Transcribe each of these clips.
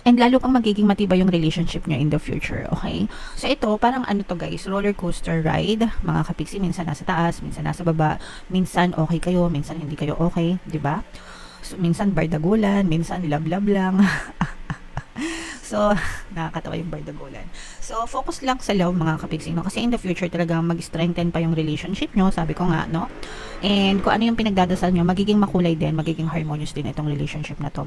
And lalo pang magiging matibay yung relationship nyo in the future, okay? So ito, parang ano to guys, roller coaster ride, mga kapiksi, minsan nasa taas, minsan nasa baba, minsan okay kayo, minsan hindi kayo okay, di ba? So, minsan bardagulan, minsan love-love lang. So, nakakatawa yung bardagulan. So, focus lang sa love mga kapiksi, no? Kasi in the future talagang mag-strengthen pa yung relationship nyo, sabi ko nga, no? And kung ano yung pinagdadasal nyo, magiging makulay din, magiging harmonious din itong relationship na to.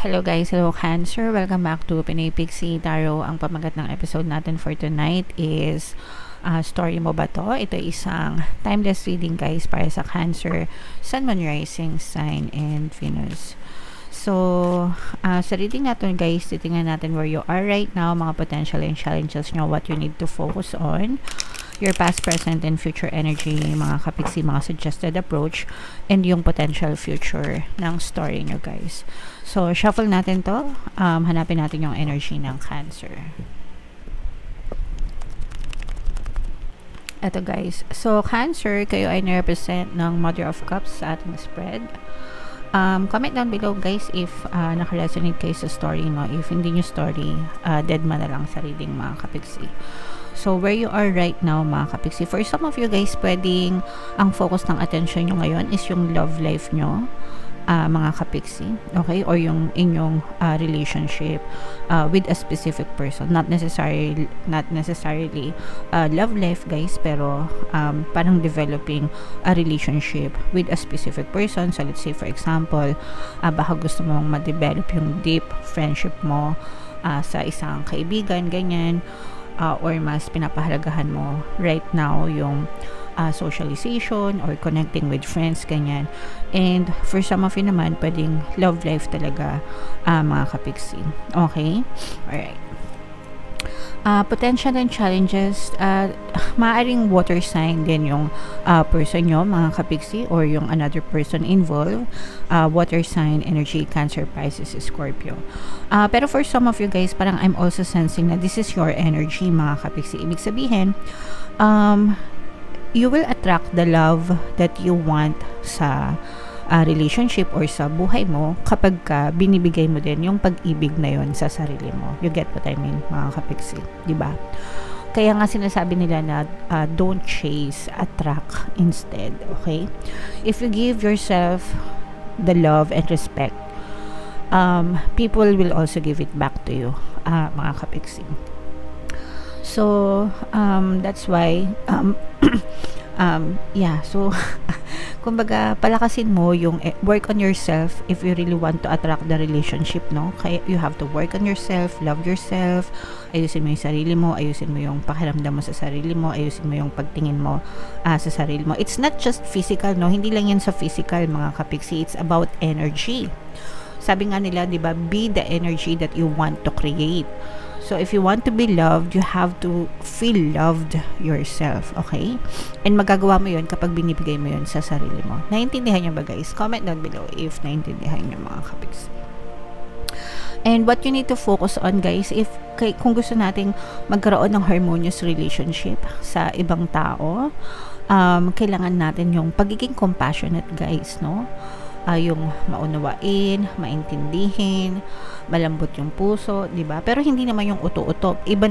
Hello guys, hello Cancer. Welcome back to Pinay Pixie Tarot. Ang pamagat ng episode natin for tonight is story mo ba to? Ito isang timeless reading guys para sa Cancer, Sun, Moon, Rising, Sign, and Venus. So, sa reading natin guys, titingnan natin where you are right now, mga potential and challenges nyo, what you need to focus on, your past, present, and future energy, mga kapiksi, mga suggested approach, and yung potential future ng story nyo guys. So, shuffle natin to. Hanapin natin yung energy ng Cancer. Ito guys. So, Cancer, kayo ay na-represent ng Mother of Cups sa ating spread. Comment down below guys if naka-resonate kayo sa story, no? If hindi nyo story, dead man na lang sa reading mga kapiksi. So, where you are right now mga kapiksi, for some of you guys, pwedeng ang focus ng attention nyo ngayon is yung love life nyo, mga kapiksi, okay? Or yung inyong relationship with a specific person. Not necessarily love life guys, pero parang developing a relationship with a specific person. So let's say for example, baka gusto mong ma-develop yung deep friendship mo sa isang kaibigan, ganyan, or mas pinapahalagahan mo right now yung socialization or connecting with friends, ganyan. And for some of you naman, pwedeng love life talaga, mga kapiksi. Okay? Alright. Potential and challenges, maaaring water sign din yung person nyo, mga kapiksi, or yung another person involved. Water sign, energy, Cancer, Pisces, Scorpio. Pero for some of you guys, parang I'm also sensing na this is your energy, mga kapiksi. Ibig sabihin, you will attract the love that you want sa relationship or sa buhay mo kapag ka binibigay mo din yung pag-ibig na yon sa sarili mo. You get what I mean, mga kapiksi, di ba? Kaya nga sinasabi nila na don't chase, attract instead, okay? If you give yourself the love and respect, people will also give it back to you, mga kapiksi. So, that's why, yeah, so, kumbaga, palakasin mo yung work on yourself if you really want to attract the relationship, no? Kaya you have to work on yourself, love yourself, ayusin mo yung sarili mo, ayusin mo yung pakiramdam mo sa sarili mo, ayusin mo yung pagtingin mo sa sarili mo. It's not just physical, no? Hindi lang yan sa physical, mga kapiksi. It's about energy. Sabi nga nila, di ba, be the energy that you want to create. So, if you want to be loved, you have to feel loved yourself, okay? And magagawa mo yun kapag binibigay mo yun sa sarili mo. Naintindihan nyo ba guys? Comment down below if naintindihan nyo mga kapiks. And what you need to focus on guys, kung gusto nating magkaroon ng harmonious relationship sa ibang tao, kailangan natin yung pagiging compassionate guys, no? Yung maunawain, maintindihin, malambot yung puso, 'di ba? Pero hindi naman yung uto-uto. Iba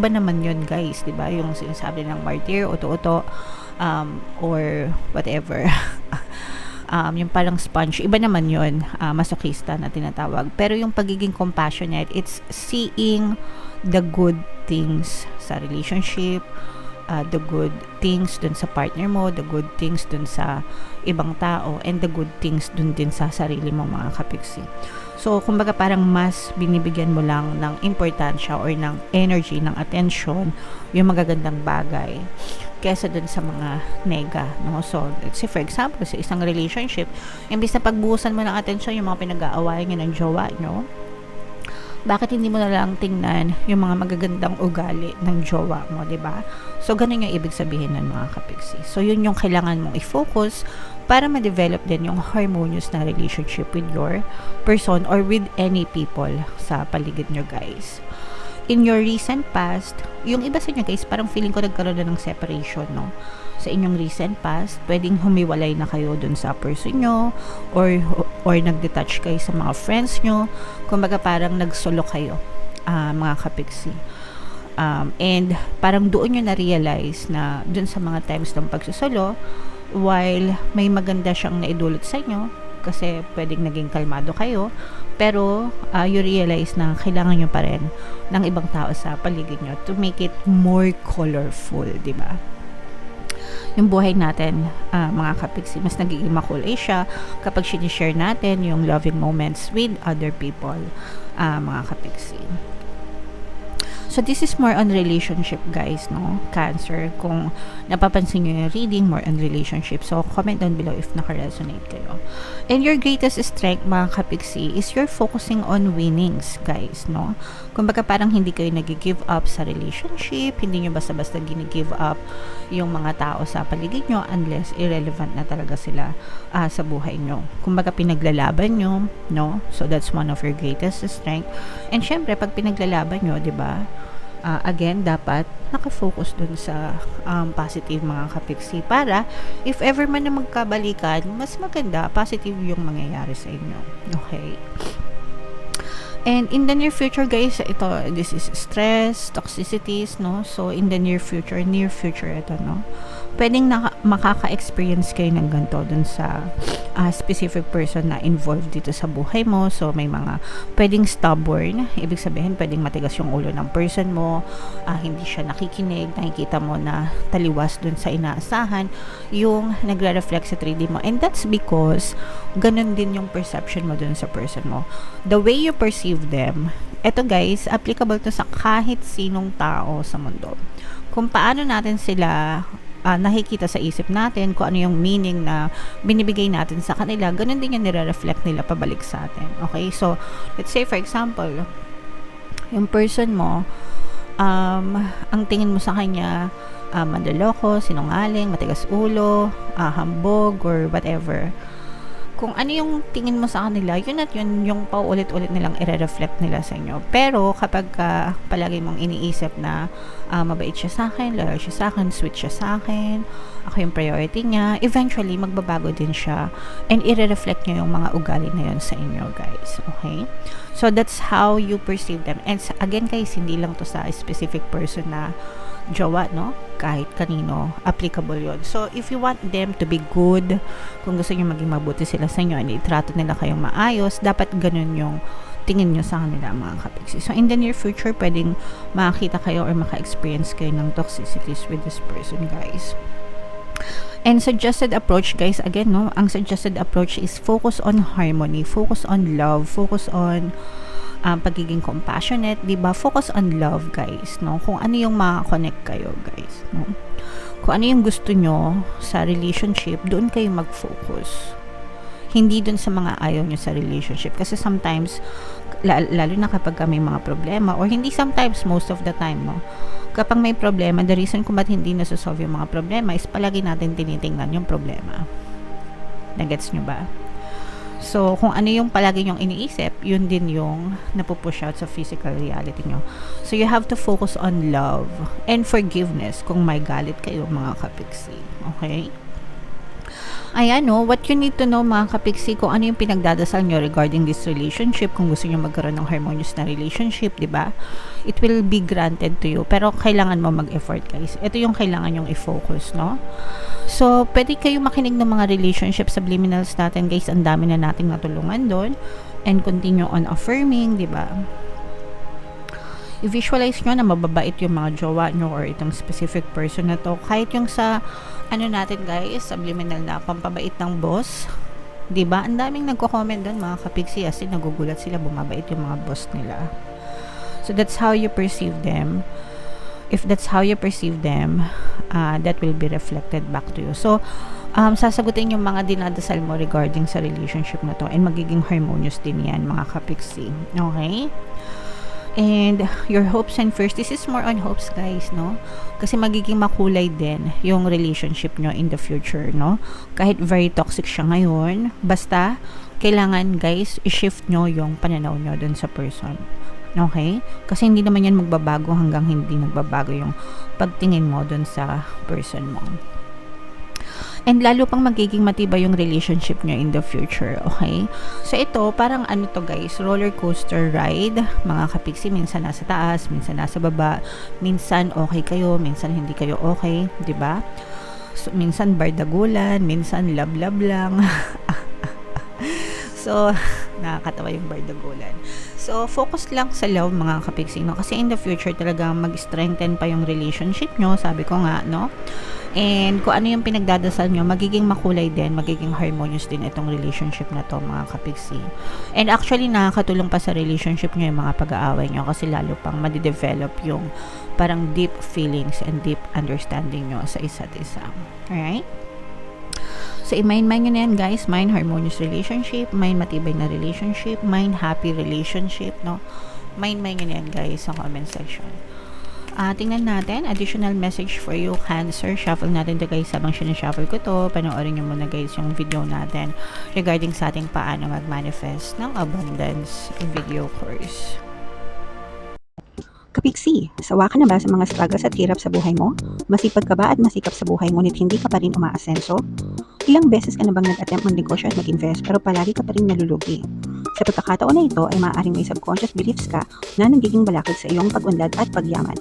naman 'yon, guys, 'di ba? Yung sinasabi ng martyr, uto-uto, or whatever. Yung parang sponge, iba naman 'yon, masochista na tinatawag. Pero yung pagiging compassionate, it's seeing the good things sa relationship, the good things dun sa partner mo, the good things dun sa ibang tao, and the good things dun din sa sarili mo, mga kapiksi. So, kumbaga parang mas binibigyan mo lang ng importansya or ng energy, ng attention, yung magagandang bagay kesa dun sa mga nega, no? So, let's say for example, sa isang relationship, imbis na pagbuhusan mo ng attention yung mga pinag-aawayan nyo ng jowa nyo, bakit hindi mo na lang tingnan yung mga magagandang ugali ng jowa mo, 'di ba? So ganun yung ibig sabihin ng mga kapiksi. So yun yung kailangan mong i-focus para ma-develop din yung harmonious na relationship with your person or with any people sa paligid nyo, guys. in your recent past, yung iba sa inyo guys, parang feeling ko nagkaroon na ng separation, no? Sa inyong recent past, pwedeng humiwalay na kayo dun sa person nyo, or nag-detach kayo sa mga friends nyo. Kumbaga parang nagsolo kayo, mga kapiksi. And parang doon nyo na-realize na dun sa mga times ng pagsusolo, while may maganda siyang naidulot sa inyo, kasi pwedeng naging kalmado kayo, pero you realize na kailangan nyo pa rin ng ibang tao sa paligid nyo to make it more colorful, di ba? Yung buhay natin, mga kapiksi, mas nagiging makulay siya kapag sinishare natin yung loving moments with other people, mga kapiksi. So, this is more on relationship, guys, no? Cancer. Kung napapansin nyo yung reading, more on relationship. So, comment down below if naka-resonate kayo. And your greatest strength, mga kapiksi, is you're focusing on winnings, guys, no? Kumbaga, parang hindi kayo nag-give up sa relationship, hindi nyo basta-basta gini-give up yung mga tao sa paligid nyo unless irrelevant na talaga sila sa buhay nyo. Kumbaga, pinaglalaban nyo, no? So, that's one of your greatest strength. And syempre, pag pinaglalaban nyo, di ba? Again, dapat nakafocus dun sa positive, mga kapiksi, para if ever man na magkabalikan, mas maganda, positive yung mangyayari sa inyo. Okay? And in the near future, guys, this is stress, toxicities, no? So, in the near future ito, no? Pwedeng makaka-experience kayo ng ganito dun sa specific person na involved dito sa buhay mo. So, may mga pwedeng stubborn. Ibig sabihin, pwedeng matigas yung ulo ng person mo. Hindi siya nakikinig. Nakikita mo na taliwas dun sa inaasahan. Yung nagre-reflect sa 3D mo. And that's because ganun din yung perception mo dun sa person mo. The way you perceive them, eto guys, applicable to sa kahit sinong tao sa mundo. Kung paano natin sila nakikita sa isip natin, kung ano yung meaning na binibigay natin sa kanila, ganun din yung nire-reflect nila pabalik sa atin. Okay? So, let's say for example, yung person mo, ang tingin mo sa kanya, mandaloko, sinungaling, matigas ulo, hambog, or whatever. Kung ano yung tingin mo sa kanila, yun at yun yung paulit-ulit nilang i-reflect nila sa inyo. Pero kapag palagi mong iniisip na mabait siya sa akin, loyal siya sa akin, sweet siya sa akin, ako yung priority niya, eventually magbabago din siya and i-reflect niya yung mga ugali na yun sa inyo, guys. Okay? So that's how you perceive them. And again, guys, hindi lang to sa specific person na jowa, no? Kahit kanino, applicable yon. So, if you want them to be good, kung gusto nyo maging mabuti sila sa inyo, and itrato nila kayong maayos, dapat ganun yung tingin nyo sa kanila, mga kapiksi. So, in the near future, pwedeng makakita kayo or maka-experience kayo ng toxicities with this person, guys. And suggested approach, guys, again, no? Ang suggested approach is focus on harmony, focus on love, focus on pagiging compassionate, diba? Focus on love, guys, no? Kung ano yung makakonect kayo, guys, no? Kung ano yung gusto nyo sa relationship, doon kayo mag-focus. Hindi doon sa mga ayaw nyo sa relationship. Kasi sometimes, lalo na kapag may mga problema, or hindi sometimes, most of the time, no? Kapag may problema, the reason kung ba't hindi nasosolve yung mga problema is palagi natin tinitingnan yung problema. Nagets nyo ba? So, kung ano yung palagi nyong iniisip, yun din yung napupush out sa physical reality nyo. So, you have to focus on love and forgiveness kung may galit kayo, mga kapiksi. Okay? Ayan, no, what you need to know, mga kapiksi, kung ano yung pinagdadasal nyo regarding this relationship, kung gusto nyo magkaroon ng harmonious na relationship, di ba? It will be granted to you. Pero kailangan mo mag-effort, guys. Ito yung kailangan yung i-focus, no? So, pwede kayo makinig ng mga relationship subliminals natin, guys. Ang dami na nating natulungan doon. And continue on affirming, di ba? I-visualize nyo na mababait yung mga jowa nyo or itong specific person na to. Kahit yung sa, natin, guys, subliminal na pampabait ng boss. Diba? Ang daming nagko-comment doon, mga kapiksi, as in nagugulat sila, bumabait yung mga boss nila. So, that's how you perceive them. If that's how you perceive them, that will be reflected back to you. So, sasagutin yung mga dinadasal mo regarding sa relationship na to and magiging harmonious din yan, mga kapiksi. Okay? And your hopes and fears, this is more on hopes, guys, no? Kasi magiging makulay din yung relationship nyo in the future, no? Kahit very toxic siya ngayon, basta kailangan, guys, i-shift nyo yung pananaw nyo dun sa person. Okay? Kasi hindi naman yan magbabago hanggang hindi nagbabago yung pagtingin mo dun sa person mo. And lalo pang magiging matibay yung relationship nyo in the future, okay? So ito, parang ano to guys, roller coaster ride, mga kapiksi, minsan nasa taas, minsan nasa baba, minsan okay kayo, minsan hindi kayo okay, di ba? So, minsan bardagulan, minsan love-love lang. So, nakakatawa yung bardagulan. So, focus lang sa love mga kapiksi, no? Kasi in the future talaga mag-strengthen pa yung relationship nyo, sabi ko nga, no? And kung ano yung pinagdadasal nyo, magiging makulay din, magiging harmonious din itong relationship na to mga kapiksi. And actually, nakakatulong pa sa relationship nyo yung mga pag-aaway nyo kasi lalo pang madidevelop yung parang deep feelings and deep understanding nyo sa isa't isa. Alright? So, i-mind nyo na yan guys, mind harmonious relationship, mind matibay na relationship, mind happy relationship, no? Mind nyo na yan guys sa comment section. Tingnan natin, additional message for you, Cancer. Shuffle natin to guys habang sinashuffle ko to. Panoorin nyo muna guys yung video natin regarding sa ating paano mag-manifest ng abundance video course. Kapiksi, sawa ka na ba sa mga struggles at hirap sa buhay mo? Masipag ka ba at masikap sa buhay ngunit hindi ka pa rin umaasenso? Ilang beses ka na bang nag-attempt mag-negosyo at mag-invest pero palagi ka pa rin nalulugi? Sa pagkakataon na ito ay maaaring may subconscious beliefs ka na nagiging balakid sa iyong pag-unlad at pagyaman.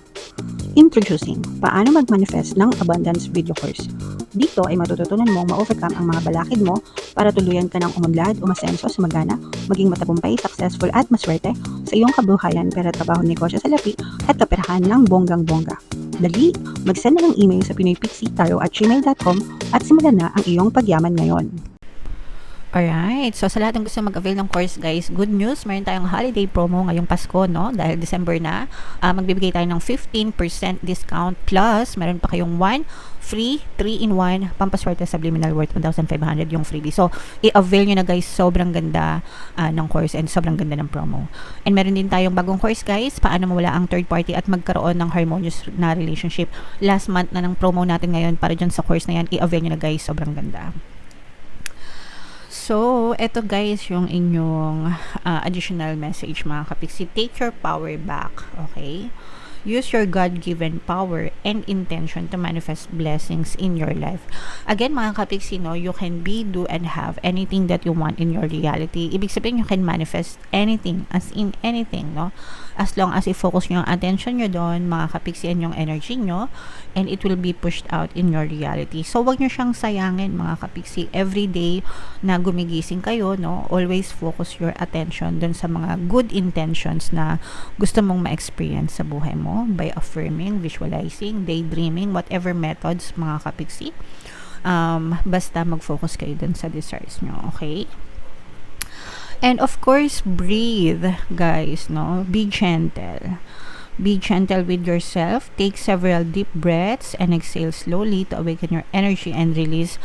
Introducing, paano mag-manifest ng abundance video course. Dito ay matututunan mong ma-overcome ang mga balakid mo para tuluyan ka ng umunlad, umasenso, sumagana, maging matagumpay, successful at maswerte sa iyong kabuhayan, pera, trabaho, negosyo sa lapi at kaperahan ng bonggang-bongga. Dali, mag-send na ng email sa pinoypixie@gmail.com at simulan na ang iyong pagyaman ngayon. Alright, so sa lahat ng gusto mag-avail ng course guys, good news, meron tayong holiday promo ngayong Pasko, no? Dahil December na, magbibigay tayo ng 15% discount plus meron pa kayong 1 free 3-in-1 pampaswerte subliminal worth 1,500 yung freebie. So, i-avail nyo na guys, sobrang ganda ng course and sobrang ganda ng promo. And meron din tayong bagong course guys, paano mawala ang third party at magkaroon ng harmonious na relationship. Last month na ng promo natin ngayon para dyan sa course na yan, i-avail nyo na guys, sobrang ganda. So, eto guys yung inyong additional message mga kapiksi. Take your power back, okay? Use your God-given power and intention to manifest blessings in your life. Again, mga kapiksi, no, you can be, do, and have anything that you want in your reality. Ibig sabihin, you can manifest anything, as in anything, no? As long as i-focus nyo ang attention nyo doon, mga kapiksi, and yung energy nyo, and it will be pushed out in your reality. So, wag nyo siyang sayangin, mga kapiksi. Every day na gumigising kayo, no, always focus your attention doon sa mga good intentions na gusto mong ma-experience sa buhay mo by affirming, visualizing, daydreaming, whatever methods, mga kapiksi. Basta mag-focus kayo doon sa desires nyo, okay? And of course, breathe, guys, no? Be gentle. Be gentle with yourself. Take several deep breaths and exhale slowly to awaken your energy and release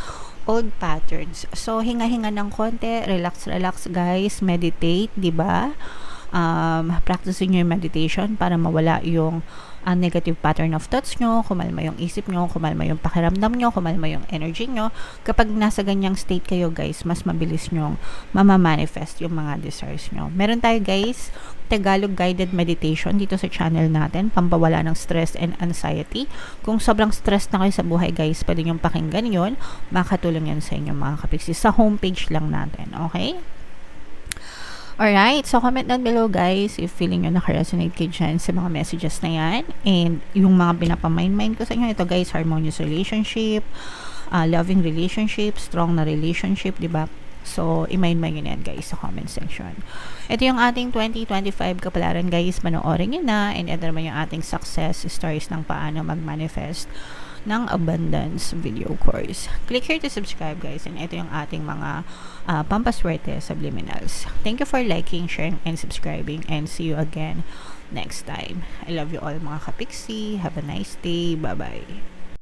old patterns. So, hinga-hinga ng konti, relax, guys, meditate, di ba? Practicing your meditation para mawala yung negative pattern of thoughts nyo, kumalma yung isip nyo, kumalma yung pakiramdam nyo, kumalma yung energy nyo. Kapag nasa ganyang state kayo guys, mas mabilis nyong mamamanifest yung mga desires nyo. Meron tayo guys, Tagalog guided meditation dito sa channel natin, pampawala ng stress and anxiety. Kung sobrang stress na kayo sa buhay guys, pwede nyong pakinggan yun, makakatulong yan sa inyo mga kapiksi. Sa homepage lang natin, okay? Alright, so comment down below guys if feeling nyo naka-resonate kayo dyan sa mga messages na yan. And yung mga pinapamind-mind ko sa inyo, ito guys, harmonious relationship, loving relationship, strong na relationship, diba? So, i-mind nyo na yan guys sa comment section. Ito yung ating 2025 kapalaran guys, panoorin nyo na. And ito naman yung ating success stories ng paano mag-manifest ng abundance video course. Click here to subscribe guys, and ito yung ating mga pampaswerte subliminals. Thank you for liking, sharing, and subscribing, and see you again next time. I love you all mga kapiksi. Have a nice day. Bye bye.